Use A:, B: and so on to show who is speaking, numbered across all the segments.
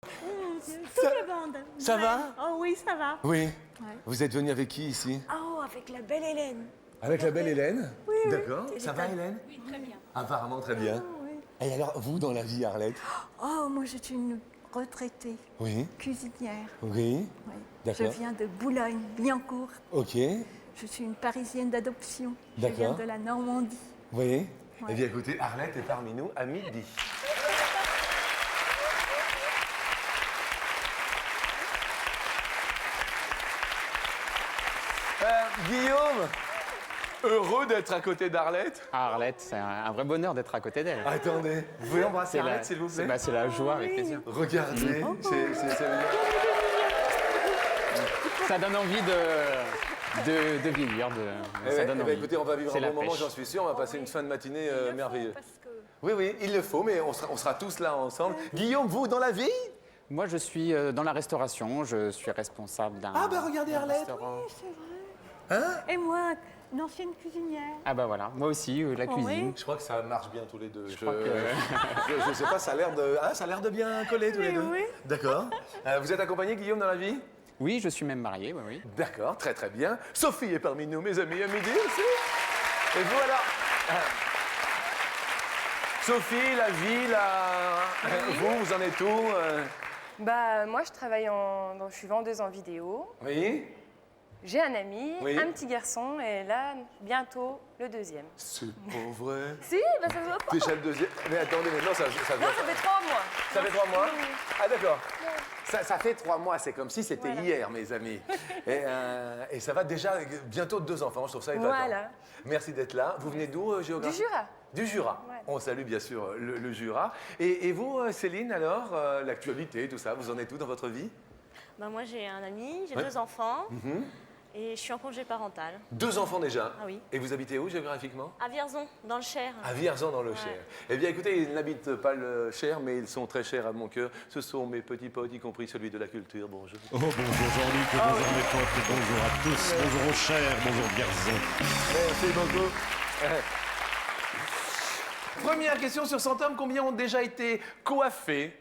A: Toute la bande.
B: Ça va?
A: Oh oui, ça va.
B: Oui.
A: Ouais.
B: Vous êtes venu avec qui ici?
A: Oh, avec la belle Hélène.
B: Avec la belle Hélène?
A: Oui, oui.
B: D'accord.
A: Elle
B: Ça
A: est
B: va,
A: à-
B: Hélène?
C: Oui, très bien.
B: Apparemment, très bien.
A: Oh, oui.
B: Et alors, vous, dans la vie, Arlette?
A: Oh, moi, je suis une retraitée
B: Oui.
A: cuisinière.
B: Oui.
A: Oui.
B: D'accord.
A: Je viens de Boulogne-Billancourt.
B: Ok.
A: Je suis une Parisienne d'adoption. Je
B: D'accord.
A: viens de la Normandie.
B: Vous voyez?
A: Ouais.
B: Eh bien, écoutez, Arlette est parmi nous à midi. Guillaume, heureux d'être à côté d'Arlette.
D: Arlette, c'est un vrai bonheur d'être à côté d'elle.
B: Attendez, vous pouvez embrasser
D: C'est la-
B: Arlette, s'il vous plaît?
D: c'est la joie, avec plaisir.
B: Regardez, c'est...
D: Ça donne envie de vieillir. Ça donne envie.
B: Écoutez, on va vivre
D: C'est
B: un
D: la
B: bon moment,
D: pêche.
B: j'en suis sûr. On va passer une fin de matinée merveilleuse.
A: Parce que...
B: Oui, oui, il le faut, mais on sera tous là ensemble. Guillaume, vous, dans la vie?
D: Moi, je suis dans la restauration. Je suis responsable d'un
B: Ah, bah regardez Arlette.
D: restaurant.
A: C'est vrai.
B: Hein?
A: Et moi, une ancienne cuisinière.
D: Ah bah voilà, moi aussi, la
A: Oh,
D: cuisine.
B: Je crois que ça marche bien tous les deux. Je,
D: crois que-
B: je sais pas, ça a l'air de bien coller tous les
A: Oui,
B: deux.
A: oui.
B: D'accord. Vous êtes accompagné, Guillaume, dans la vie?
D: Oui, je suis même marié, oui, oui.
B: D'accord, très très bien. Sophie est parmi nous, mes amis, à midi aussi. Et vous alors Sophie, la vie, vous en êtes où
E: Bah, moi, je travaille je suis vendeuse en vidéo.
B: Oui.
E: J'ai un ami,
B: Oui.
E: un petit garçon, et là, bientôt, le deuxième.
B: C'est pas vrai.
E: Si, bah, ça se voit pas.
B: Déjà le deuxième. Mais attendez, maintenant ça
E: Non,
B: doit...
E: ça fait 3 mois.
B: Ça fait 3 mois?
E: Oui.
B: Ah d'accord. Ça fait 3 mois, c'est comme si c'était
E: Voilà.
B: hier, mes amis. Et ça va déjà bientôt 2 enfants, je trouve ça épatant.
E: Voilà.
B: Merci d'être là. Vous venez d'où, géographie?
E: Du Jura.
B: Du Jura.
E: Ouais.
B: On salue bien sûr le Jura. Et vous, Céline, alors, l'actualité, tout ça, vous en êtes où dans votre vie?
C: Ben, moi, j'ai un ami, j'ai
B: Ouais.
C: 2 enfants et je suis en congé parental
B: 2 enfants déjà?
C: Ah oui.
B: Et vous habitez où géographiquement?
C: à Vierzon, dans le Cher.
B: À Vierzon dans le Cher. Eh bien écoutez, ils n'habitent pas le Cher, mais ils sont très chers à mon cœur. Ce sont mes petits potes, y compris celui de la culture. Bonjour.
F: Oh, bonjour Jean-Luc, bonjour mes potes, bonjour à tous, bonjour aux chers, bonjour Vierzon.
B: Merci beaucoup. Première question sur 100 hommes. Combien ont déjà été coiffés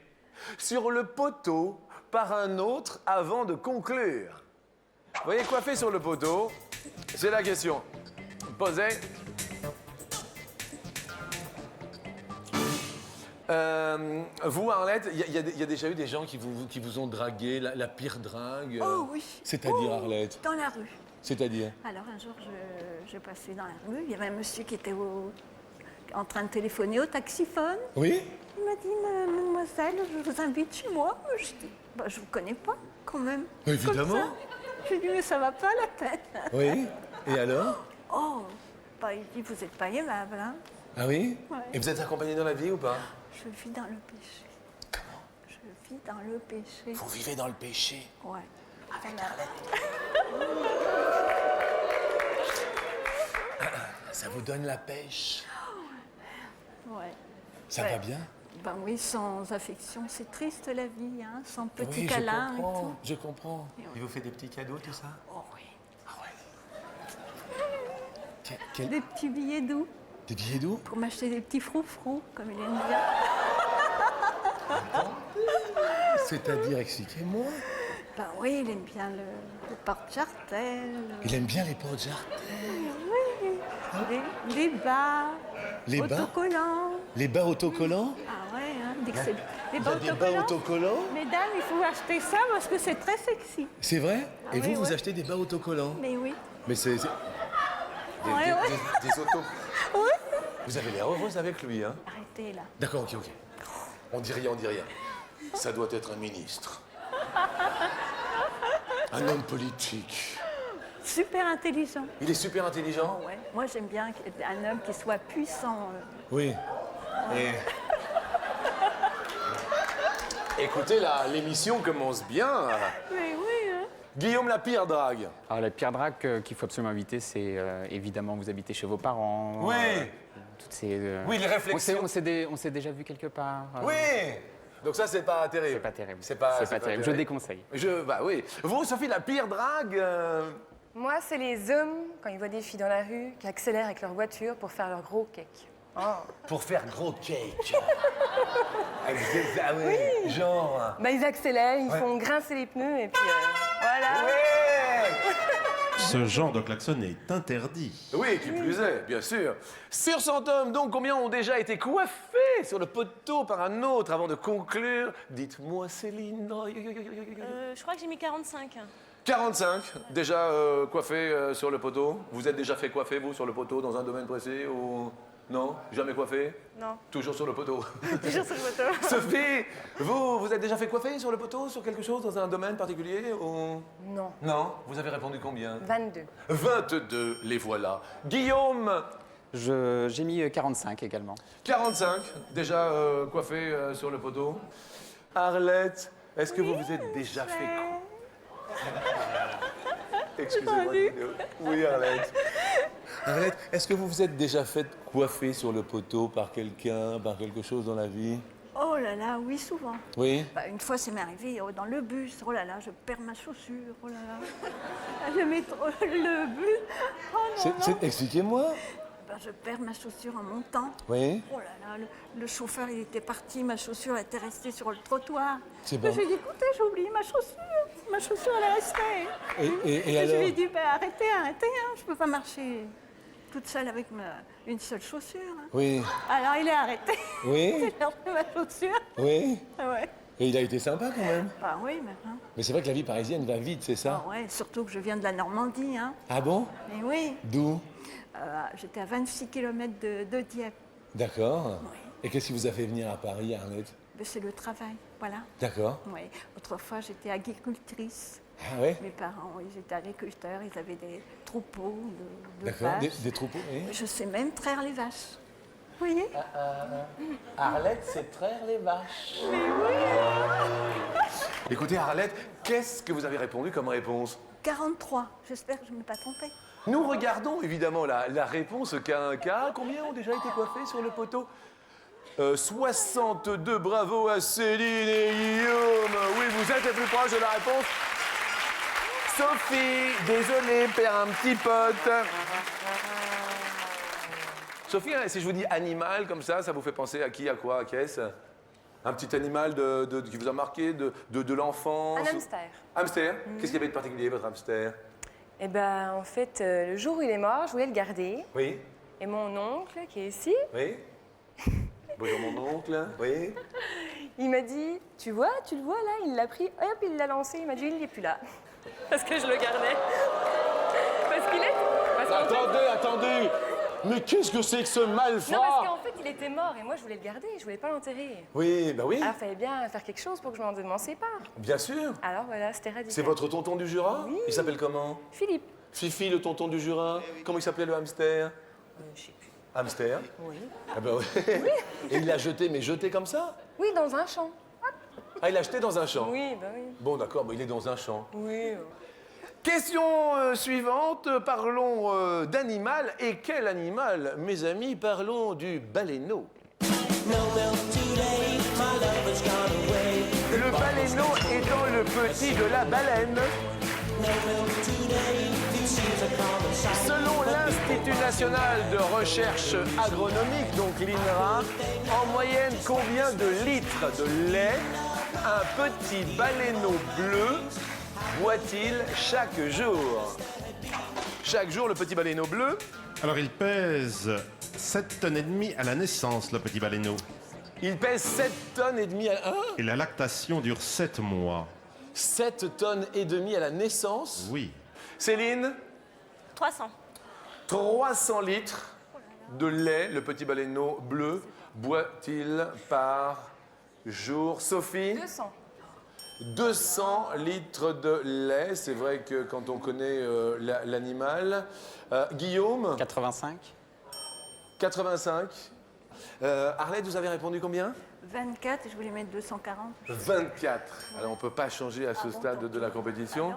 B: sur le poteau par un autre avant de conclure? Vous voyez, coiffé sur le poteau, c'est la question. Posez. Vous, Arlette, il y a déjà eu des gens qui vous ont dragué, la pire drague
A: Oh oui.
B: C'est-à-dire,
A: Oh,
B: Arlette?
A: Dans la rue.
B: C'est-à-dire?
A: Alors un jour, je passais dans la rue, il y avait un monsieur qui était en train de téléphoner au taxiphone.
B: Oui?
A: Il m'a dit, mademoiselle, je vous invite chez moi. Je dis, bah, je vous connais pas, quand même.
B: Évidemment.
A: Comme ça. Je lui ai dit, mais ça va pas la tête.
B: Oui? Et alors?
A: Oh, bah, il dit, vous êtes pas aimable, hein.
B: Ah oui?
A: Ouais.
B: Et vous êtes accompagné dans la vie ou pas?
A: Je vis dans le péché.
B: Comment?
A: Je vis dans le péché.
B: Vous vivez dans le péché.
A: Ouais.
B: Avec Ça vous donne la pêche.
A: Ouais.
B: Ça
A: Ouais.
B: va bien?
A: Ben oui, sans affection, c'est triste la vie, hein, sans petits
B: Oui,
A: câlins
B: je
A: et
B: comprends,
A: tout.
B: je comprends.
A: Et ouais.
B: Il vous fait des petits cadeaux, tout ça?
A: Oh oui.
B: Ah ouais.
A: Des petits billets doux
B: Des billets d'eau?
A: pour m'acheter des petits froufrous, comme il aime bien.
B: C'est-à-dire, expliquez-moi.
A: Ben oui, il aime bien le porte-jartel,
B: Il aime bien les pots de jardin.
A: les bas,
B: Les bas?
A: autocollants.
B: Les bas autocollants?
A: Ah ouais, hein, dès que c'est... Les
B: Vous
A: bas
B: avez des bas
A: autocollants.
B: autocollants?
A: Mesdames, il faut acheter ça parce que c'est très sexy.
B: C'est vrai?
A: Ah
B: Et vous,
A: oui,
B: vous
A: ouais.
B: achetez des bas autocollants?
A: Mais oui.
B: Mais c'est...
A: Ouais, ouais.
B: Des autos... Vous avez l'air heureuse avec lui, hein?
A: Arrêtez là.
B: D'accord, ok, ok. On dit rien, on dit rien. Ça doit être un ministre. Un homme politique.
A: Super intelligent.
B: Il est super intelligent?
A: Ouais. Moi, j'aime bien un homme qui soit puissant.
B: Oui. Et... Écoutez, l'émission commence bien.
A: Mais oui, hein.
B: Guillaume, la pire drague.
D: Alors, la pire drague qu'il faut absolument éviter, c'est évidemment vous habitez chez vos parents.
B: Oui.
D: Toutes ces,
B: Oui, les réflexions.
D: On s'est déjà vu quelque part.
B: Oui. Donc ça, c'est pas terrible.
D: C'est pas terrible.
B: C'est pas
D: terrible. Je déconseille.
B: Bah oui. Vous, Sophie, la pire drague
E: Moi, c'est les hommes, quand ils voient des filles dans la rue, qui accélèrent avec leur voiture pour faire leur gros cake.
B: Pour faire gros cake. Ah oui, genre...
E: Bah, ils accélèrent, ils font grincer les pneus et puis voilà.
B: Ouais.
F: Ce genre de klaxon est interdit.
B: Oui, qui plus est, bien sûr. Sur 100 hommes, donc, combien ont déjà été coiffés sur le poteau par un autre avant de conclure? Dites-moi, Céline.
C: Je crois que j'ai mis 45.
B: 45, déjà coiffés sur le poteau. Vous êtes déjà fait coiffer, vous, sur le poteau, dans un domaine précis ou... Non? Jamais coiffé?
C: Non,
B: Toujours sur le poteau.
C: toujours sur le poteau.
B: Sophie, vous êtes déjà fait coiffer sur le poteau, sur quelque chose, dans un domaine particulier ou...
E: Non.
B: Non? Vous avez répondu combien?
E: 22.
B: 22, les voilà. Guillaume,
D: J'ai mis 45 également.
B: 45, déjà coiffé sur le poteau. Arlette, est-ce que vous vous êtes déjà fait... Excusez-moi. Oui, Arlette. Arlette, est-ce que vous vous êtes déjà fait coiffer sur le poteau par quelqu'un, par quelque chose dans la vie?
A: Oh là là, oui, souvent.
B: Oui?
A: Bah, une fois, c'est m'est arrivé dans le bus. Oh là là, je perds ma chaussure. Oh là là. Le métro, le bus. Oh non, non.
B: Expliquez-moi.
A: Ben, je perds ma chaussure en montant.
B: Oui?
A: Oh là là, le chauffeur, il était parti. Ma chaussure était restée sur le trottoir.
B: C'est
A: Ben,
B: bon.
A: je lui ai dit, écoutez, j'ai oublié ma chaussure. Ma chaussure, elle est restée.
B: Et
A: Je
B: alors?
A: lui ai dit, ben, arrêtez, hein, je peux pas marcher toute seule avec une seule chaussure. Hein.
B: Oui.
A: Alors, il est arrêté.
B: Oui?
A: J'ai perdu ma chaussure.
B: Oui?
A: Ah ouais.
B: Et il a été sympa quand même.
A: Ah oui, mais... Hein.
B: Mais c'est vrai que la vie parisienne va vite, c'est ça?
A: Ah ouais, surtout que je viens de la Normandie. Hein.
B: Ah bon?
A: Et oui,
B: D'où?
A: j'étais à 26 km de Dieppe.
B: D'accord.
A: Oui.
B: Et qu'est-ce qui vous a fait venir à Paris, Arlette?
A: Ben, c'est le travail, voilà.
B: D'accord.
A: Oui. Autrefois, j'étais agricultrice.
B: Ah ouais?
A: Mes parents, ils étaient agriculteurs, ils avaient des troupeaux de
B: D'accord.
A: vaches.
B: Des troupeaux, oui.
A: Je sais même traire les vaches. Vous voyez?
B: Arlette, c'est traire les vaches. Écoutez, Arlette, qu'est-ce que vous avez répondu comme réponse?
A: 43. J'espère que je ne m'ai pas trompée.
B: Nous regardons évidemment la réponse qu'a un cas. Combien ont déjà été coiffés sur le poteau? 62, bravo à Céline et Guillaume. Oui, vous êtes les plus proches de la réponse. Sophie, désolé, perd un petit pote. Sophie, si je vous dis animal comme ça vous fait penser à qui, à quoi, à qu'est-ce? Un petit animal qui vous a marqué de l'enfance?
E: Un hamster.
B: Hamster? Qu'est-ce qu'il y avait de particulier, votre hamster?
E: Et ben en fait, le jour où il est mort, je voulais le garder.
B: Oui?
E: Et mon oncle, qui est ici,
B: Oui? Bonjour mon oncle. Oui?
E: il m'a dit, tu le vois là, il l'a pris, hop, il l'a lancé, il m'a dit, il n'est plus là. Parce que je le gardais. Parce qu'il est... parce qu'en fait-
F: Attendez. Mais qu'est-ce que c'est que ce
E: Non, parce
F: malfrat?
E: qu'en fait, il était mort et moi, je voulais le garder, je voulais pas l'enterrer.
B: Oui, bah oui,
E: Alors, il fallait bien faire quelque chose pour que je m'en sépare.
B: bien sûr.
E: Alors voilà, c'était radical.
B: C'est votre tonton du Jura?
E: Oui.
B: Il s'appelle comment?
E: Philippe.
B: Fifi, le tonton du Jura? Comment il s'appelait le hamster?
E: Je sais plus.
B: Hamster?
E: Oui.
B: Ah bah oui. Et il l'a jeté, mais jeté comme ça?
E: Oui, dans un champ.
B: Ah, il l'a jeté dans un champ?
E: Oui, bah oui.
B: Bon, d'accord, il est dans un champ.
E: Oui.
B: Question suivante, parlons d'animal. Et quel animal, mes amis? Parlons du baleineau. Le baleineau étant le petit de la baleine. Selon l'Institut national de recherche agronomique, donc l'INRA, en moyenne, combien de litres de lait un petit baleineau bleu boit-il chaque jour? Chaque jour, le petit baleineau bleu,
F: Alors il pèse 7 tonnes et demie à la naissance, le petit baleineau.
B: il pèse 7 tonnes et demie à... Hein?
F: Et la lactation dure 7 mois.
B: 7 tonnes et demie à la naissance.
F: Oui.
B: Céline,
C: 300.
B: 300 litres de lait, le petit baleineau bleu, boit-il par jour? Sophie?
E: 200.
B: 200 litres de lait, c'est vrai que quand on connaît l'animal. Guillaume?
D: 85.
B: 85. Arlette, vous avez répondu combien?
A: 24, et je voulais mettre 240.
B: 24. Alors on ne peut pas changer à ce stade de la compétition.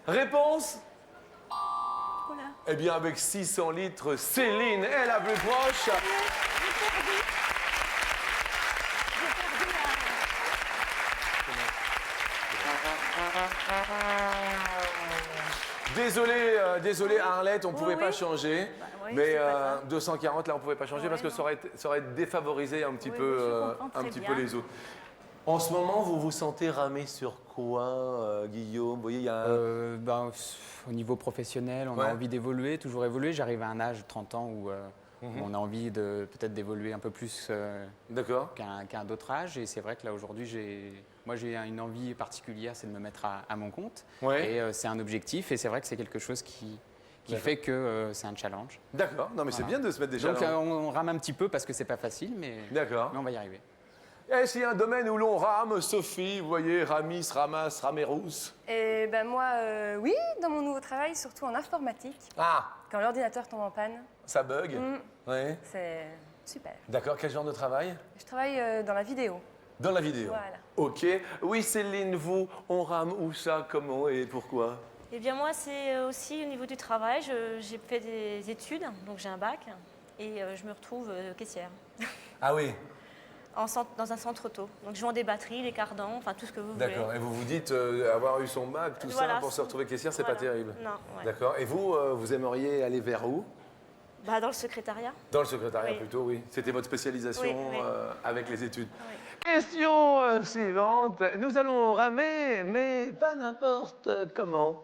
B: Réponse?
A: Oula.
B: Eh bien avec 600 litres, Céline est la plus proche. désolé Arlette, on ne pouvait
A: Oui,
B: pas
A: oui.
B: changer.
A: Bah oui,
B: mais
A: c'est pas grave.
B: 240, là, on ne pouvait pas changer
A: Ouais,
B: parce que
A: non.
B: ça aurait défavorisé un petit
A: Oui,
B: peu,
A: je comprends très bien.
B: les autres. En ce moment, vous vous sentez ramé sur quoi, Guillaume? Vous voyez, il y a
D: Au niveau professionnel, on
B: Ouais.
D: a envie d'évoluer, toujours évoluer. J'arrive à un âge, 30 ans, où on a envie de peut-être d'évoluer un peu plus
B: D'accord.
D: qu'à d'autres âges. Et c'est vrai que là, aujourd'hui, j'ai une envie particulière, c'est de me mettre à mon compte.
B: Ouais.
D: Et c'est un objectif. Et c'est vrai que c'est quelque chose qui
B: D'accord.
D: fait que c'est un challenge.
B: D'accord. Non, mais c'est
D: Voilà.
B: bien de se mettre des
D: Donc
B: challenges.
D: on rame un petit peu parce que c'est pas facile, mais
B: D'accord.
D: on va y arriver.
B: Est-ce qu'il y a un domaine où l'on rame, Sophie? Vous voyez, Ramis, Ramas, Ramerous.
E: Et ben moi, oui, dans mon nouveau travail, surtout en informatique,
B: Ah,
E: quand l'ordinateur tombe en panne,
B: ça bug. Ouais.
E: c'est super.
B: D'accord. Quel genre de travail?
E: Je travaille dans la vidéo.
B: Dans la vidéo.
E: Voilà.
B: Ok. Oui, Céline, vous, on rame où ça, comment et pourquoi?
C: Eh bien, moi, c'est aussi au niveau du travail. J'ai fait des études, donc j'ai un bac, et je me retrouve caissière
B: Ah oui.
C: dans un centre auto. Donc, je vends des batteries, des cardans, enfin tout ce que vous voulez.
B: D'accord. Et vous vous dites avoir eu son bac, tout
C: Voilà,
B: ça, pour se retrouver caissière, c'est
C: voilà.
B: pas terrible.
C: Non, ouais.
B: D'accord. Et vous, vous aimeriez aller vers où?
C: Bah, dans le secrétariat.
B: Dans le secrétariat
C: Oui.
B: plutôt, oui. C'était votre spécialisation
C: Oui, oui.
B: avec les études.
C: Oui.
B: Question suivante. Nous allons ramer, mais pas n'importe comment.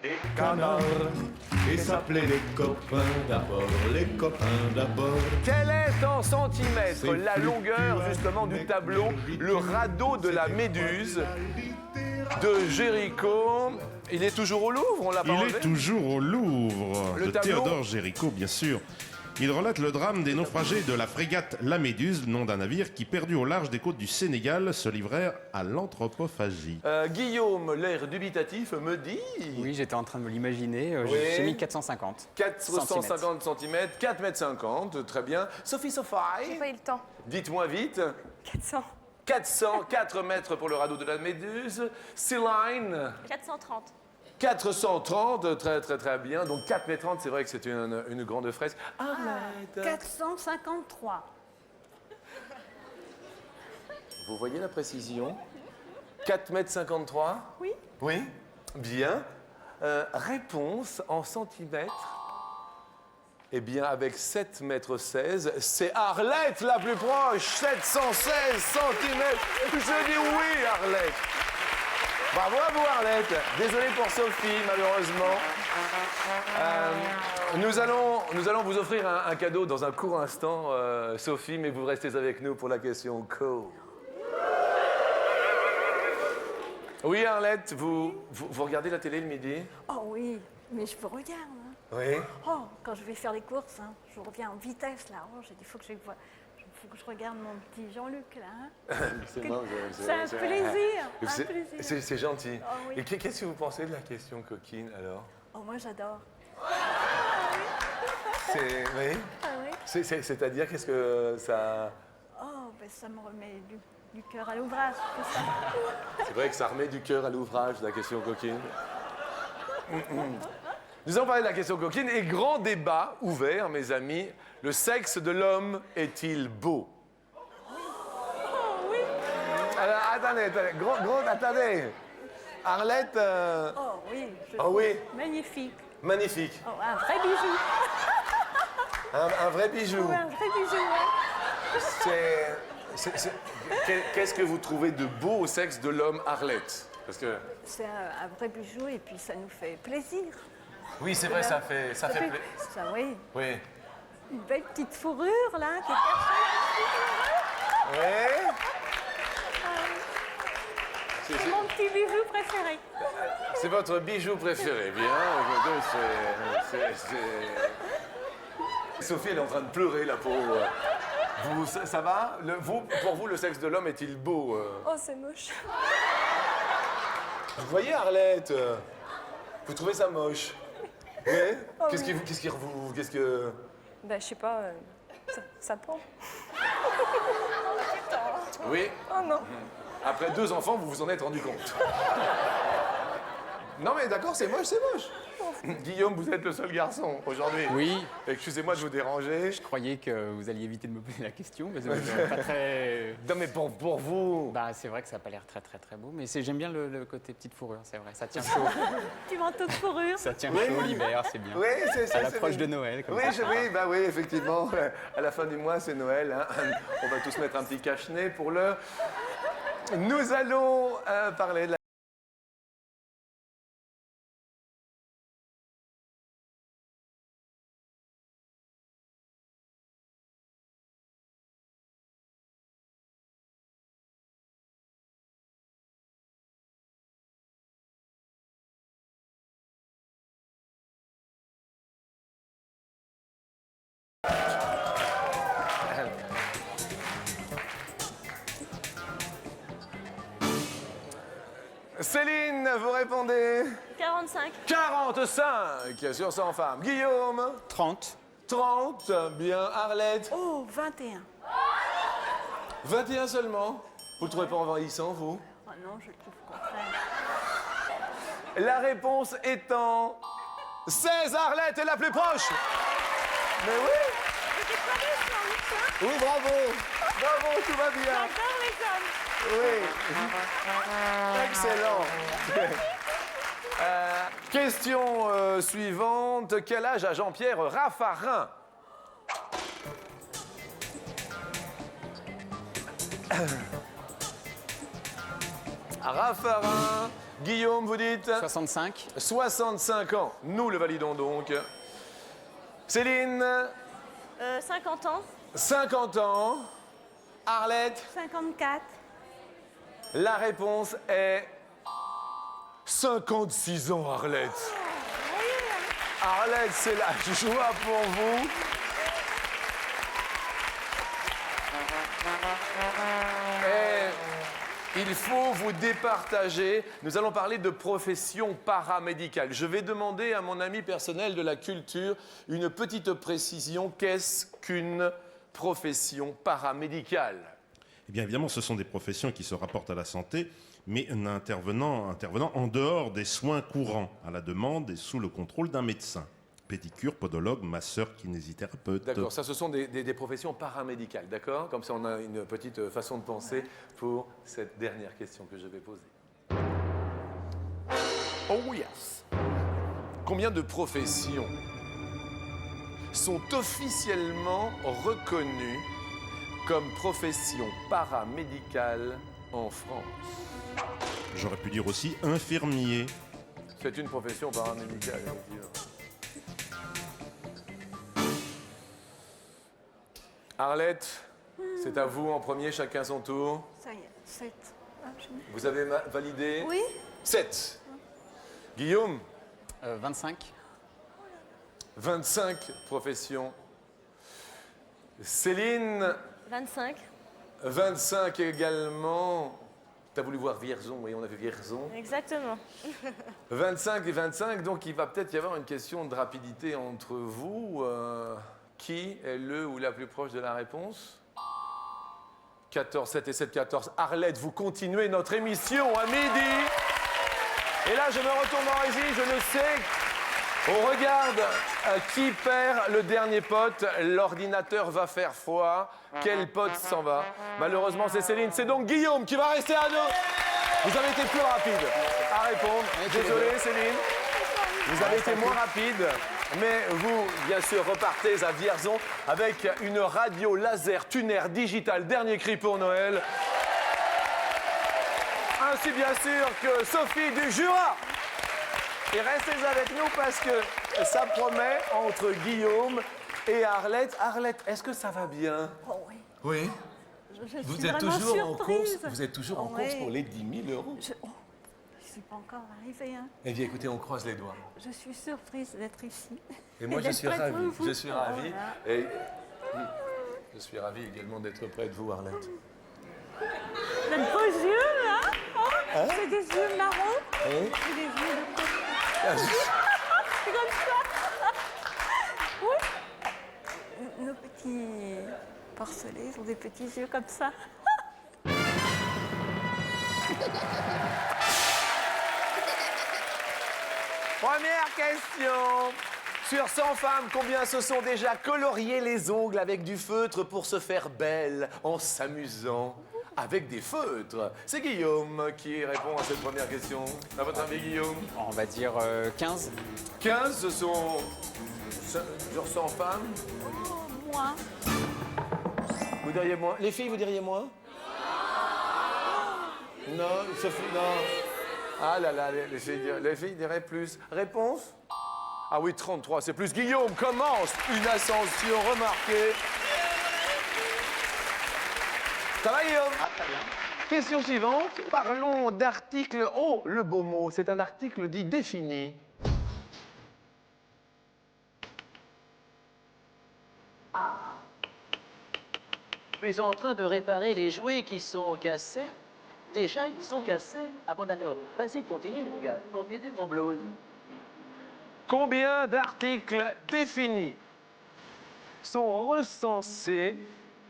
F: Et canard, et s'appelait les copains d'abord, les copains d'abord.
B: Quel est en centimètres
F: C'est
B: la
F: plus
B: longueur
F: dur
B: justement du
F: avec
B: tableau, le radeau de la Méduse de Géricault? Il est toujours au Louvre, on l'a pas
F: Il
B: enlevé?
F: est toujours au Louvre,
B: Le
F: de
B: tableau.
F: Théodore Géricault, bien sûr. Il relate le drame des naufragés de la frégate La Méduse, nom d'un navire qui, perdu au large des côtes du Sénégal, se livrèrent à l'anthropophagie.
B: Guillaume, l'air dubitatif, me dit
D: Oui, j'étais en train de me l'imaginer.
B: Oui.
D: J'ai mis 450.
B: 450 cm, 4,50 m, très bien. Sophie
E: J'ai
B: Sophie,
E: pas eu le temps.
B: dites-moi vite.
E: 400.
B: 404 mètres pour le radeau de la Méduse. Céline,
C: 430.
B: 430, très bien. Donc 4,30 m, c'est vrai que c'est une grande fresque. Arlette,
A: 453.
B: vous voyez la précision? 4,53 m?
A: Oui.
B: Oui, bien. Réponse en centimètres. Eh bien, avec 7,16 m, c'est Arlette la plus proche. 716 cm. Je dis oui, Arlette. Bravo à vous, Arlette. Désolé pour Sophie, malheureusement. Nous allons vous offrir un cadeau dans un court instant, Sophie, mais vous restez avec nous pour la question co. Oui, Arlette, vous regardez la télé le midi?
A: Oh oui, mais je vous regarde. Hein.
B: Oui.
A: Oh, quand je vais faire les courses, hein, je reviens en vitesse là. Oh, j'ai dit, faut que je regarde mon petit Jean-Luc là. Hein. C'est un plaisir.
B: C'est gentil.
A: Ah oui.
B: Et qu'est-ce que vous pensez de la question coquine alors?
A: Oh, moi j'adore.
B: Oui.
A: Ah oui.
B: C'est-à-dire qu'est-ce que ça.
A: Oh, ben ça me remet du cœur à l'ouvrage, tout ça.
B: C'est vrai que ça remet du cœur à l'ouvrage, la question coquine. Nous allons parler de la question coquine et grand débat ouvert, mes amis. Le sexe de l'homme est-il beau?
A: Oui.
B: Alors, attendez. Attendez. Arlette.
A: Oh oui.
B: Ah oui.
A: Magnifique.
B: Magnifique.
A: Oh, un vrai bijou.
B: Un vrai bijou.
A: Oh, un vrai bijou. Ouais.
B: Qu'est-ce que vous trouvez de beau au sexe de l'homme, Arlette? Parce que.
A: C'est un vrai bijou et puis ça nous fait plaisir.
B: Oui, c'est vrai, ça fait
A: Ça, oui.
B: Oui.
A: Une belle petite fourrure là qui est cachée.
B: Oui.
A: C'est mon petit bijou préféré.
B: C'est votre bijou préféré, bien. Écoutez, Sophie, elle est en train de pleurer, la pauvre. Ça va? Pour vous, le sexe de l'homme est-il beau?
E: Oh, c'est moche.
B: Vous voyez, Arlette? Vous trouvez ça moche? Oui?
E: Oh,
B: Qu'est-ce
E: oui.
B: que...
E: Ben, je sais pas, ça prend.
B: Oui?
E: Oh non.
B: Après 2 enfants, vous vous en êtes rendu compte. Non mais d'accord, c'est moche, c'est moche. Guillaume, vous êtes le seul garçon aujourd'hui.
D: Oui,
B: Excusez-moi de vous déranger.
D: je croyais que vous alliez éviter de me poser la question, parce que c'est pas très...
B: Non mais pour vous.
D: Bah, c'est vrai que ça n'a pas l'air très très très beau, mais j'aime bien le côté petite fourrure, c'est vrai, ça tient chaud.
A: Tu manteau de fourrure.
D: Ça tient chaud l'hiver, c'est bien.
B: Oui, c'est ça.
D: À l'approche de Noël, comme ça.
B: Oui, effectivement. À la fin du mois, c'est Noël. Hein. On va tous mettre un petit cache-nez pour l'heure. Nous allons parler de la... Céline, vous répondez
C: 45.
B: 45 sur 100 femmes. Guillaume
D: 30.
B: 30. Bien. Arlette
A: Oh, 21.
B: 21 seulement. Vous le trouvez pas envahissant, vous?
A: Oh non, je le trouve au contraire.
B: La réponse étant 16. Arlette est la plus proche. Mais oui. Oui, bravo. Bravo, tout va bien.
A: J'adore les hommes.
B: Oui. Excellent. Question suivante. Quel âge a Jean-Pierre Raffarin? Raffarin. Guillaume, vous dites
D: 65.
B: 65 ans. Nous le validons donc. Céline
C: 50 ans.
B: 50 ans. Arlette
A: 54.
B: La réponse est 56 ans, Arlette. Arlette, c'est la joie pour vous. Et il faut vous départager. Nous allons parler de profession paramédicale. Je vais demander à mon ami personnel de la culture une petite précision. Qu'est-ce qu'une profession paramédicale?
F: Eh bien, évidemment, ce sont des professions qui se rapportent à la santé, mais intervenant en dehors des soins courants, à la demande et sous le contrôle d'un médecin. Pédicure, podologue, masseur, kinésithérapeute.
B: D'accord, ça ce sont des professions paramédicales, d'accord? Comme ça on a une petite façon de penser pour cette dernière question que je vais poser. Oh yes! Combien de professions sont officiellement reconnues comme profession paramédicale en France?
F: J'aurais pu dire aussi infirmier.
B: C'est une profession paramédicale, effectivement. Arlette, c'est à vous en premier, chacun son tour.
A: Ça y est, 7. Ah,
B: Vous avez validé?
A: Oui.
B: 7. Guillaume?
D: 25.
B: 25 professions. Céline?
C: 25.
B: 25 également. T'as voulu voir Vierzon, oui, on a vu Vierzon.
C: Exactement.
B: 25 et 25, donc il va peut-être y avoir une question de rapidité entre vous. Qui est le ou la plus proche de la réponse? 14, 7 et 7, 14. Arlette, vous continuez notre émission à midi. Et là, je me retourne en régie, je ne sais. On regarde qui perd le dernier pote. L'ordinateur va faire foi. Quel pote s'en va? Malheureusement, c'est Céline. C'est donc Guillaume qui va rester à nous. Vous avez été plus rapide à répondre. Désolé, Céline. Vous avez été moins rapide. Mais vous, bien sûr, repartez à Vierzon avec une radio laser tuner digitale, dernier cri pour Noël. Ainsi, bien sûr, que Sophie du Jura. Et restez avec nous parce que ça promet entre Guillaume et Arlette. Arlette, est-ce que ça va bien?
A: Oh oui.
B: Oui.
A: Je suis
B: Vous êtes
A: vraiment
B: toujours en course.
A: surprise.
B: Vous êtes toujours en
A: Oui.
B: course pour les 10 000 euros.
A: Je ne suis pas encore arrivée. Hein.
B: Eh bien, écoutez, on croise les doigts.
A: Je suis surprise d'être ici.
B: Et moi, je
A: d'être
B: suis
A: près de
B: ravi.
A: vous.
B: Je suis ravi.
A: Oh là.
B: Et je suis ravi également d'être près de vous, Arlette.
A: Vous êtes beaux yeux, là. Oh, c'est des yeux marrons.
B: Hein?
A: Et des yeux de côté. C'est comme ça. Oui. Nos petits porcelets ont des petits yeux comme ça.
B: Première question. Sur 100 femmes, combien se sont déjà coloriées les ongles avec du feutre pour se faire belle en s'amusant avec des feutres? C'est Guillaume qui répond à cette première question. À votre avis, Guillaume?
D: On va dire 15.
B: 15, ce sont sur 100 femmes.
A: Oh, moi.
B: Vous diriez moins? Les filles, vous diriez moins? Non, Sophie, non. Ah là là, les filles diraient plus. Réponse? Ah oui, 33, c'est plus. Guillaume commence une ascension remarquée. Ça va, Guillaume?
G: Ah, très bien.
B: Question suivante. Parlons d'article. Oh, le beau mot. C'est un article dit défini.
G: Je suis en train de réparer les jouets qui sont cassés. Déjà, ils sont cassés. Ah bon, d'accord. Vas-y, continue, mon gars. Combien de mon blouse?
B: Combien d'articles définis sont recensés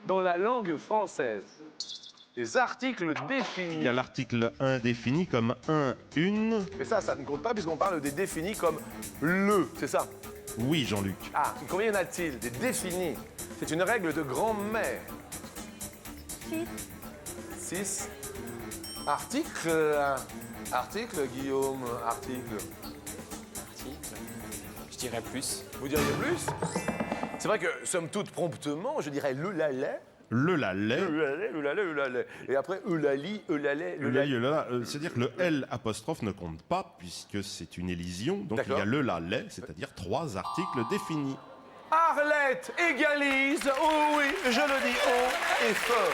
B: dans la langue française? Les articles
F: Il y
B: définis.
F: a l'article indéfini comme un, une.
B: Mais ça ne compte pas puisqu'on parle des définis comme le, c'est ça?
F: Oui, Jean-Luc.
B: Ah, combien y en a-t-il des définis? C'est une règle de grand-mère. 6. Article. Article, Guillaume, article.
D: Article. Je dirais plus.
B: Vous diriez plus? C'est vrai que, somme toute, promptement, je dirais le lalet.
F: Le lalais.
B: Le lalet, le lalet, le lalet. Et après, eulali, eulalais, le lalet.
F: C'est-à-dire que le L apostrophe ne compte pas puisque c'est une élision. Donc il y
B: D'accord.
F: a le lalais, c'est-à-dire 3 articles définis.
B: Arlette égalise, oh oui, je le dis haut et fort.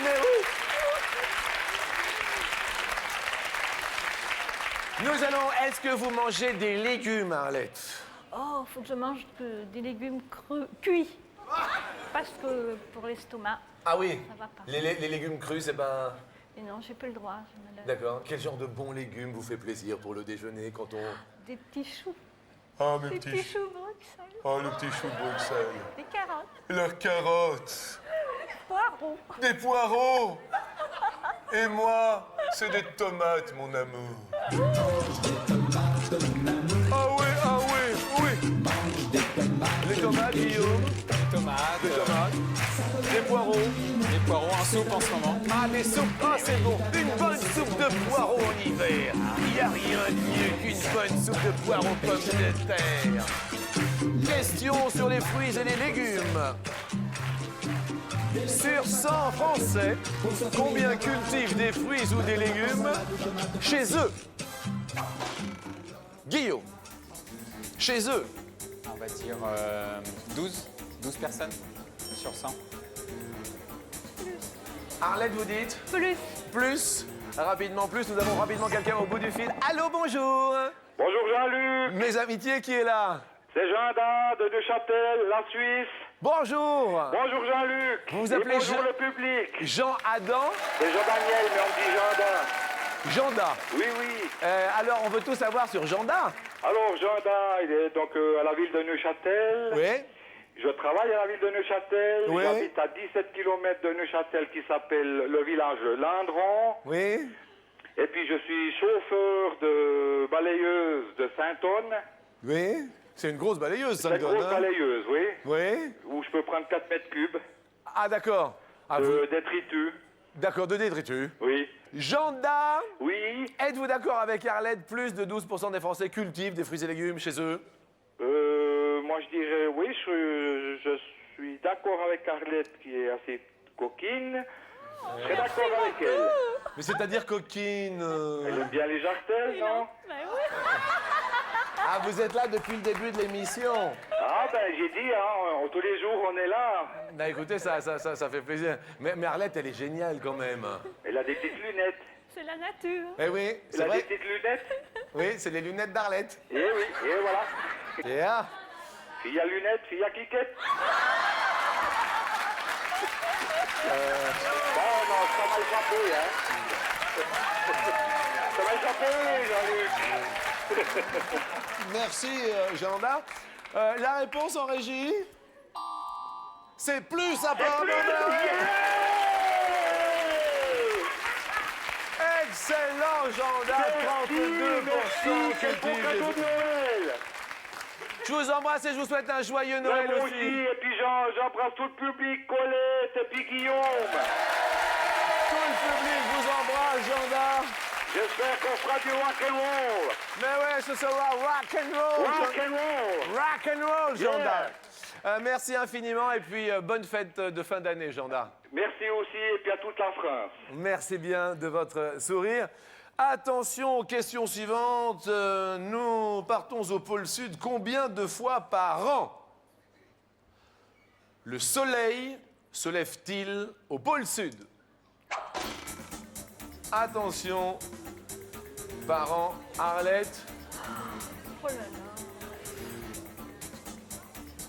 B: Mais oui. Nous allons, est-ce que vous mangez des légumes, Arlette?
A: Oh, faut que je mange des légumes cuits. Parce que pour l'estomac,
B: Ah oui,
A: ça va pas.
B: les légumes crus, c'est ben...
A: Et non, j'ai pas le droit.
B: D'accord. Quel genre de bons légumes vous fait plaisir pour le déjeuner quand on...
A: Des petits choux.
B: Ah,
A: Des petits choux Bruxelles.
B: Oh, le petit chou de Bruxelles.
A: Des carottes.
B: Leurs carottes.
A: Poireaux.
B: Des poireaux. Et moi, c'est des tomates, mon amour. Ah oui, ah oui, oui. Les tomates, Guillaume.
D: Tomates,
B: Des tomates. Des poireaux.
D: des poireaux en soupe en ce moment.
B: Ah, des soupes. Ah, c'est bon. Une bonne soupe de poireaux en hiver. Il n'y a rien de mieux qu'une bonne soupe de poireaux pommes de terre. Question sur les fruits et les légumes. Sur 100 Français, combien cultivent des fruits ou des légumes chez eux? Guillaume, chez eux.
D: On va dire 12 personnes sur 100.
B: Arlette, vous dites?
A: Plus.
B: Plus. Rapidement, plus. Nous avons rapidement quelqu'un au bout du fil. Allô, bonjour.
H: Bonjour Jean-Luc,
B: Mes amitiés, qui est là?
H: c'est Jean-Da de Neuchâtel, la Suisse.
B: Bonjour.
H: Bonjour Jean-Luc.
B: Vous vous
H: Et
B: appelez
H: bonjour
B: Jean-
H: le public.
B: Jean-Adam,
H: C'est Jean-Daniel, mais on me dit Jean-Da.
B: Janda.
H: Oui, oui.
B: Alors, on veut tout savoir sur Janda.
H: Alors Jean-Da, il est donc à la ville de Neuchâtel.
B: Oui.
H: Je travaille à la ville de Neuchâtel.
B: Oui.
H: J'habite à 17 km de Neuchâtel qui s'appelle le village Lindron.
B: Oui.
H: Et puis je suis chauffeur de balayeuse de Saint-Onne.
B: Oui. C'est une grosse balayeuse, ça
H: C'est
B: me
H: une
B: donne.
H: grosse balayeuse, oui.
B: Oui.
H: Où je peux prendre 4 mètres cubes
B: Ah, d'accord. Ah, vous-
H: de détritus.
B: D'accord, de détritus.
H: Oui.
B: Janda,
H: Oui.
B: êtes-vous d'accord avec Arlette? Plus de 12% des Français cultivent des fruits et légumes chez eux.
H: Moi, je dirais oui, je suis d'accord avec Arlette qui est assez coquine. Je serais d'accord avec elle.
B: Mais c'est-à-dire coquine.
H: Elle aime bien les jartelles, non?
A: Ben oui.
B: Ah, vous êtes là depuis le début de l'émission.
H: Ah, ben, j'ai dit, hein, tous les jours, on est là.
B: Bah écoutez, ça fait plaisir. Mais Arlette, elle est géniale quand même.
H: Elle a des petites lunettes.
A: C'est la nature.
B: Eh oui,
H: Elle
B: c'est
H: a des
B: vrai.
H: petites lunettes.
B: Oui, c'est les lunettes d'Arlette.
H: Et oui, et voilà.
B: Et ah,
H: Fille à lunettes, fille à cliquettes. Bon, non, ça m'a échappé, hein. Ça m'a échappé, Jean-Luc.
B: merci Janda. La réponse en régie? C'est plus à part. Excellent Janda, 32%.
H: Quel beau cadeau de Noël.
B: Je vous embrasse et je vous souhaite un joyeux Noël
H: Moi
B: aussi.
H: et puis j'embrasse tout le public, Colette et puis Guillaume.
B: Tout le public vous embrasse, Jean-Dar.
H: J'espère qu'on fera du rock'n'roll.
B: Mais ouais, ce sera rock and roll.
H: Rock'n'roll.
B: Rock and roll, Jean-Dar.
H: Yeah.
B: Merci infiniment et puis bonne fête de fin d'année, Jean-Dar.
H: Merci aussi et puis à toute la France.
B: Merci bien de votre sourire. Attention aux questions suivantes. Nous partons au pôle Sud. Combien de fois par an le soleil se lève-t-il au pôle Sud? Attention, par an, Arlette.
A: Oh là là.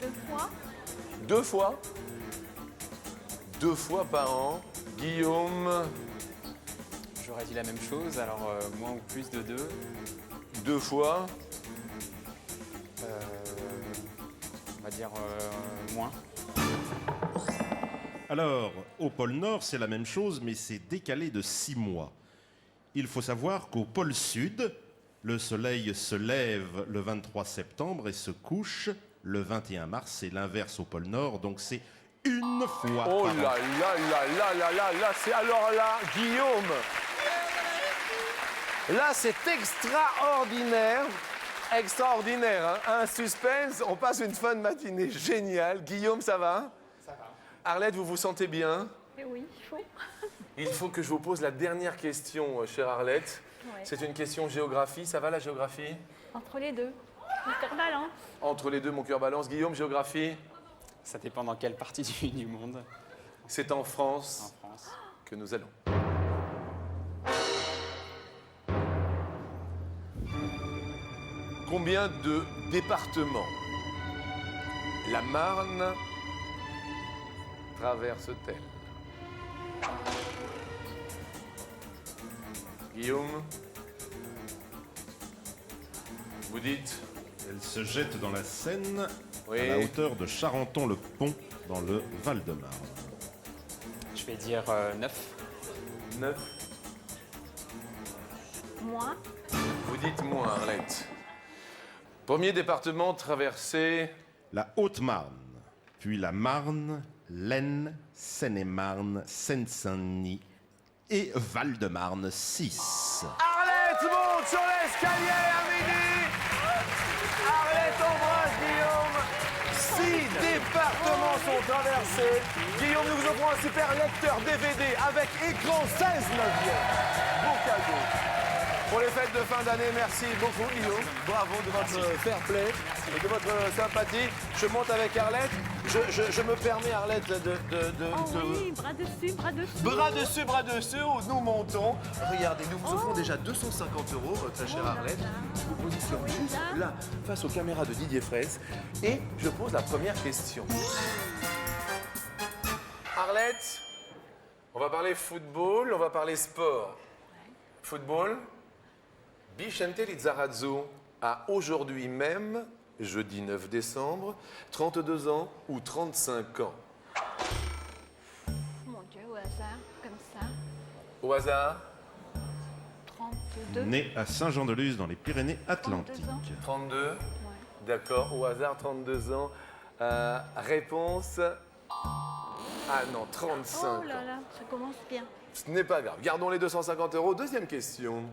A: 2 fois?
B: 2 fois. 2 fois par an. Guillaume.
D: J'aurais dit la même chose, alors moins ou plus de 2.
B: 2 fois.
D: On va dire moins.
F: Alors, au pôle Nord, c'est la même chose, mais c'est décalé de 6 mois. Il faut savoir qu'au pôle Sud, le soleil se lève le 23 septembre et se couche le 21 mars. C'est l'inverse au pôle Nord, donc c'est une fois
B: Oh
F: par an.
B: là là là là là là là, c'est alors là, Guillaume. Là, c'est extraordinaire. Extraordinaire, hein. Un suspense, on passe une fin de matinée géniale. Guillaume, ça va?
D: Ça va.
B: Arlette, vous vous sentez bien?
A: Eh oui, il faut.
B: Il faut que je vous pose la dernière question, chère Arlette.
A: Ouais.
B: C'est une question géographie. Ça va, la géographie?
A: Entre les deux. Mon cœur balance.
B: Entre les deux, mon cœur balance. Guillaume, géographie?
D: Ça dépend dans quelle partie du monde
B: C'est en France
D: en France.
B: que nous allons. Combien de départements la Marne traverse-t-elle? Guillaume, vous dites?
F: Elle se jette dans la Seine
B: Oui.
F: à la hauteur de Charenton-le-Pont, dans le Val-de-Marne.
D: Je vais dire 9.
B: 9.
A: Moi?
B: Vous dites moins, Arlette. Premier département traversé.
F: La Haute-Marne, puis la Marne, l'Aisne, Seine-et-Marne, Seine-Saint-Denis et Val-de-Marne 6.
B: Arlette monte sur l'escalier à midi. Arlette embrasse Guillaume. 6 départements sont traversés. Guillaume, nous vous offrons un super lecteur DVD avec écran 16 neuvième. Beau cadeau. Pour les fêtes de fin d'année, merci beaucoup Guillaume. Bravo de votre fair play et de votre sympathie. Je monte avec Arlette. Je me permets, Arlette,
A: Oh oui, bras dessus, bras dessous.
B: bras dessus, où nous montons. Regardez, nous vous offrons déjà 250 €, très chère Arlette. Je vous positionne juste là, face aux caméras de Didier Fraisse. Et je pose la première question. Arlette, on va parler football, on va parler sport. Football, Vicente Lizarazu a aujourd'hui même, jeudi 9 décembre, 32 ans ou 35 ans.
A: Mon Dieu, au hasard, comme ça.
B: Au hasard,
A: 32.
F: Né à Saint-Jean-de-Luz dans les Pyrénées-Atlantiques.
B: 32.
A: Ouais.
B: D'accord, au hasard, 32 ans. Réponse. Ah non, 35
A: Oh là
B: ans.
A: là, ça commence bien.
B: Ce n'est pas grave. Gardons les 250 €. Deuxième question.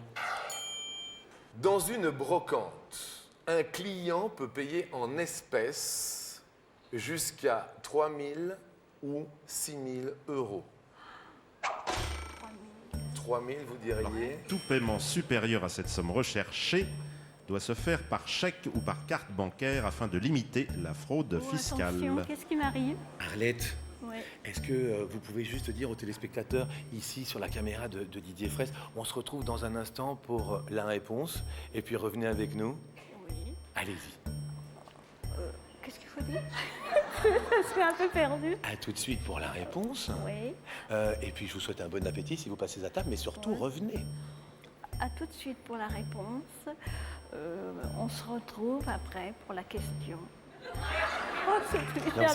B: Dans une brocante, un client peut payer en espèces jusqu'à 3 000 ou 6 000 €. 3 000, vous diriez?
F: Tout paiement supérieur à cette somme recherchée doit se faire par chèque ou par carte bancaire afin de limiter la fraude
A: Oh,
F: fiscale.
A: attention, qu'est-ce qui m'arrive?
I: Arlette,
A: Ouais.
I: est-ce que vous pouvez juste dire aux téléspectateurs, ici sur la caméra de Didier Fraisse, on se retrouve dans un instant pour la réponse, et puis revenez avec nous.
A: Oui.
I: Allez-y.
A: Qu'est-ce qu'il faut dire? Je suis un peu perdue.
I: À tout de suite pour la réponse.
A: Oui.
I: Et puis je vous souhaite un bon appétit si vous passez à table, mais surtout revenez.
A: À tout de suite pour la réponse. On se retrouve après pour la question. Oh,
I: Non,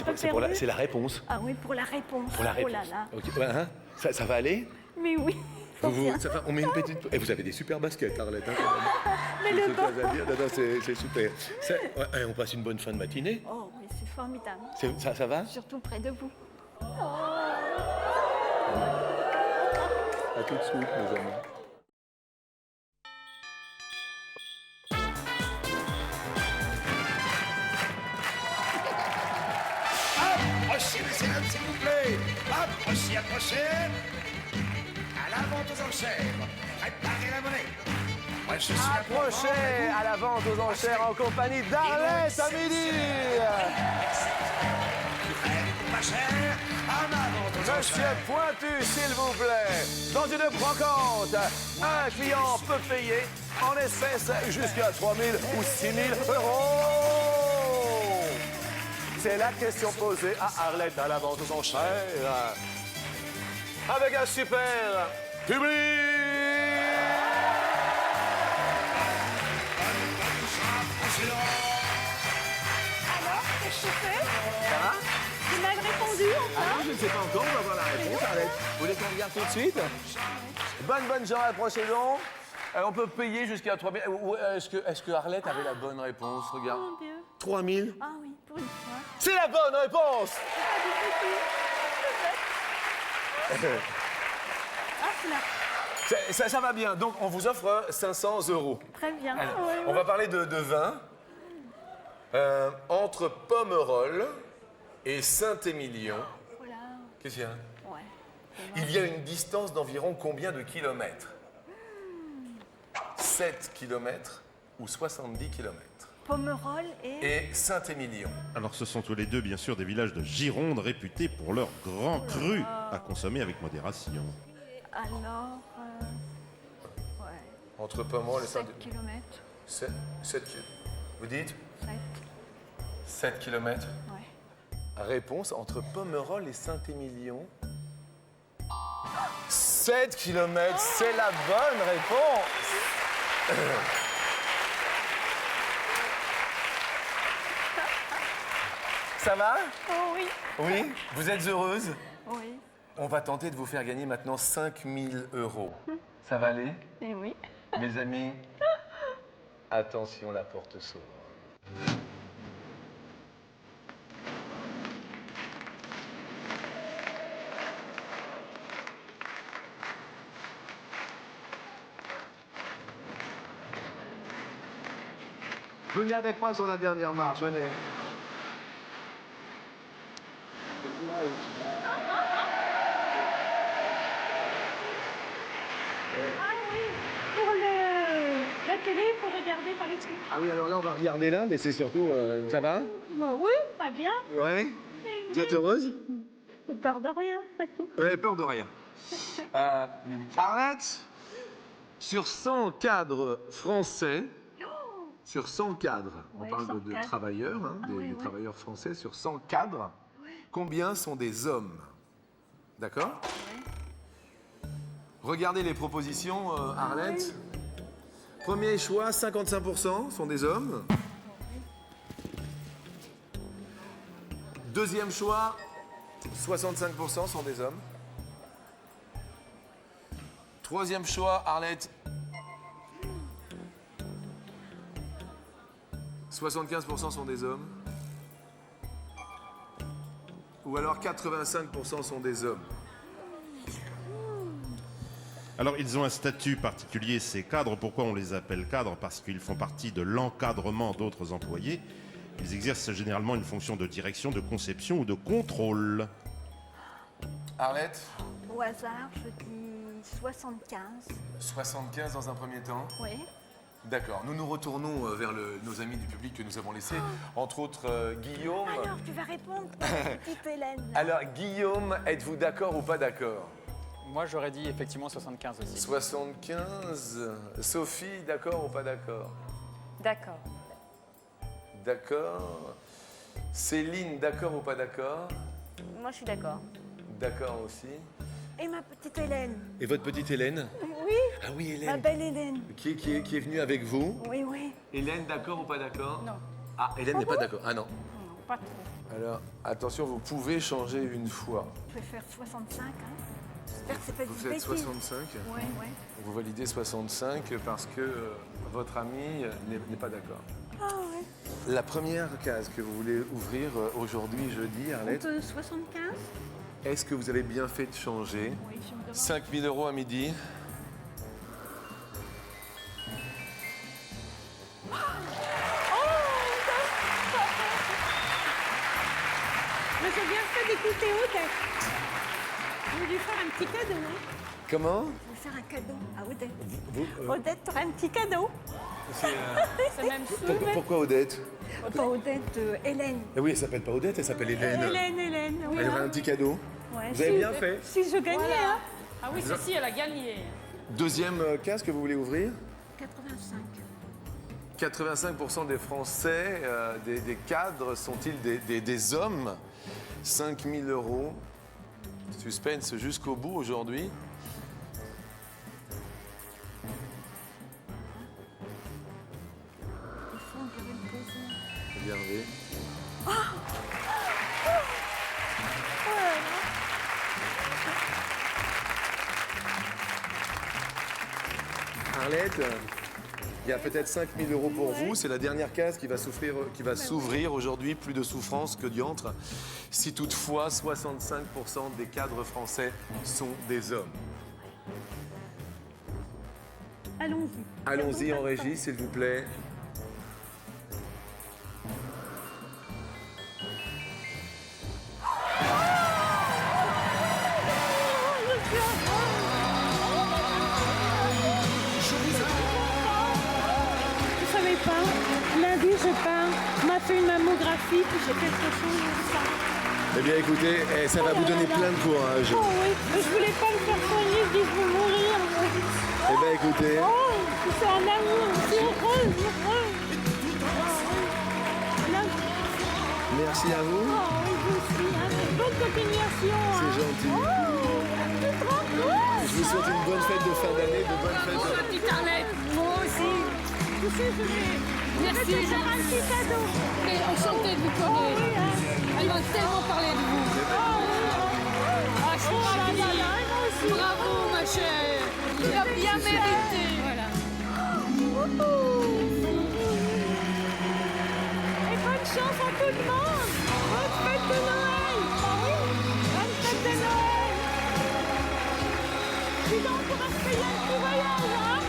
I: c'est la réponse.
A: Ah oui, pour la réponse.
I: Pour la réponse.
A: Oh là là.
I: Ok, ouais, hein, ça va aller?
A: Mais oui.
I: On met une petite... Et vous avez des super baskets, Arlette. Hein, quand même.
A: fait le temps.
I: C'est super. Ouais, on passe une bonne fin de matinée.
A: Oh, oui, c'est formidable.
I: Ça va?
A: Surtout près de vous.
I: À tout de suite, mes amis.
J: Approchez, messieurs, dames, s'il vous plaît. Approchez, approchez. À la vente aux enchères. Préparez la monnaie. Moi, je suis là pour
B: Approchez
J: vendre,
B: à la vente aux enchères en compagnie d'Arlette à midi.
J: pas cher. À ma vente aux
B: Monsieur
J: enchères.
B: Pointu, s'il vous plaît. Dans une brocante, un client peut payer en espèces jusqu'à 3 000 ou 6 000 euros. C'est la question posée à Arlette à la vente aux enchères. Avec un super public.
A: Alors, qu'est-ce que tu fais?
B: Ça va?
A: Tu m'as répondu, enfin?
B: Je ne sais pas encore, on va voir la réponse, Arlette. Vous voulez qu'on regarde tout de suite? Bonne gens, approchez-donc. On peut payer jusqu'à 3 000. Est-ce que Arlette avait la bonne réponse? Regarde.
A: Mon Dieu.
B: 3 000.
A: Ah oui, pour une fois.
B: C'est la bonne réponse!
A: Ah, c'est là.
B: Ça va bien. Donc, on vous offre 500 euros.
A: Très bien.
B: Alors,
A: Oui,
B: on
A: oui.
B: va parler de vin. Entre Pomerol et Saint-Émilion.
A: Voilà.
B: Qu'est-ce qu'il y a?
A: Ouais.
B: Il y a une distance d'environ combien de kilomètres? 7 kilomètres ou 70 kilomètres?
A: Pomerol et...
B: Et Saint-Émilion.
F: Alors ce sont tous les deux bien sûr des villages de Gironde réputés pour leurs grands crus à consommer avec modération.
A: Alors... ouais.
B: Entre Pomerol et
A: 7
B: Saint-Émilion.
A: kilomètres.
B: 7 kilomètres. Vous dites
A: 7.
B: 7 kilomètres.
A: Ouais.
B: Réponse entre Pomerol et Saint-Émilion. 7 kilomètres, c'est la bonne réponse. Ça va?
A: Oh oui.
B: Oui? Vous êtes heureuse?
A: Oui.
B: On va tenter de vous faire gagner maintenant 5 000 euros. Ça va aller?
A: Et oui.
B: Mes amis, attention, la porte s'ouvre.
J: Venez avec moi sur la dernière marche, venez.
A: Ah oui, pour la télé, pour regarder par les trucs.
J: Ah oui, alors là, on va regarder là, mais c'est surtout... Ça va?
A: Bah oui, pas bien.
J: Ouais. Vous êtes heureuse?
A: J'ai peur de rien, c'est tout.
J: Vous avez peur de rien. Arlette, sur 100 cadres français, sur 100 cadres, on
A: Ouais,
J: parle
A: 100
J: de
A: cadres.
J: travailleurs, hein,
A: Ah
J: des
A: oui, oui.
J: travailleurs français, sur 100 cadres,
B: Combien sont des hommes? D'accord? Regardez les propositions, Arlette. Premier choix, 55% sont des hommes. Deuxième choix, 65% sont des hommes. Troisième choix, Arlette. 75% sont des hommes. Ou alors 85% sont des hommes.
F: Alors ils ont un statut particulier, ces cadres. Pourquoi on les appelle cadres? Parce qu'ils font partie de l'encadrement d'autres employés. Ils exercent généralement une fonction de direction, de conception ou de contrôle.
B: Arlette,
A: Au hasard, je dis 75.
B: 75 dans un premier temps.
A: Oui.
B: D'accord. Nous nous retournons vers nos amis du public que nous avons laissés. Entre autres, Guillaume.
A: Alors, tu vas répondre, petite Hélène.
B: Alors, Guillaume, êtes-vous d'accord ou pas d'accord?
D: Moi, j'aurais dit effectivement 75 aussi.
B: 75. Sophie, d'accord ou pas d'accord?
E: D'accord.
B: D'accord. Céline, d'accord ou pas d'accord?
C: Moi, je suis d'accord.
B: D'accord aussi.
A: Et ma petite Hélène.
B: Et votre petite Hélène?
A: Oui,
B: Ah oui,
A: ma
B: Hélène.
A: belle Hélène.
B: Qui est venue avec vous?
A: Oui, oui.
B: Hélène, d'accord ou pas d'accord?
A: Non.
B: Ah, Hélène n'est pas d'accord. Ah non.
A: Non, pas trop.
B: Alors, attention, vous pouvez changer une fois.
A: Je vais faire 65, hein. J'espère que c'est pas
B: Vous
A: du
B: faites
A: bêtise.
B: 65?
A: Oui, oui.
B: Vous validez 65 parce que
I: votre ami n'est pas d'accord.
A: Ah ouais.
I: La première case que vous voulez ouvrir aujourd'hui, jeudi, Arlette,
A: On peut 75.
I: est-ce que vous avez bien fait de changer?
A: Oui, je me demande.
I: 5 000 € à midi.
A: Mais j'ai bien fait d'écouter Odette. Je vais lui faire un petit cadeau. Hein.
I: Comment?
A: Je vais faire un cadeau à Odette.
I: Vous,
A: Odette, tu auras un petit cadeau.
E: C'est même
I: Pourquoi Odette?
A: Pas Odette, Hélène.
I: Ah oui, elle s'appelle pas Odette, elle s'appelle Hélène.
A: Hélène, oui.
I: Elle aura un petit cadeau.
A: Ouais,
I: Vous avez
A: si-
I: bien fait.
A: Si je gagnais, hein.
E: Ah oui, ceci, elle a gagné.
I: Deuxième case que vous voulez ouvrir?
A: 85.
I: 85% des Français, des cadres, sont-ils des hommes? 5 000 €. Suspense jusqu'au bout aujourd'hui.
A: Il faut enlever le plaisir.
I: Regardez. Arlette, il y a peut-être 5 000 € pour vous. C'est la dernière case qui va s'ouvrir aujourd'hui. Plus de souffrance que diantre. Si toutefois 65% des cadres français sont des hommes.
A: Allons-y.
I: Allons-y en régie, s'il vous plaît.
A: Vous savez pas, lundi je pars, m'a fait une mammographie, puis j'ai quelque chose de ça.
I: Eh bien écoutez, ça va vous donner plein de courage.
A: Oh oui, mais je voulais pas me faire soigner, je dis je vais mourir.
I: Eh bien écoutez,
A: Oh, c'est un amour, c'est heureuse, heureuse.
I: merci à vous.
A: Oh oui, vous aussi, hein. Bonne continuation.
I: C'est gentil. Je vous souhaite une bonne fête de fin d'année, de bonnes fêtes de...
E: Petite Arlette. Moi aussi.
A: Tu sais, je vais
E: Merci.
A: te faire un petit cadeau.
E: Et enchantée de vous connaître. Elle m'a tellement parlé de vous. Ah, je suis ravie. Bravo, ma chère. Tu as bien mérité. Voilà.
A: Et bonne chance à tout le monde. Bonne fête de Noël. Bonne fête de Noël. Dis donc, on va se payer un petit voyage, hein.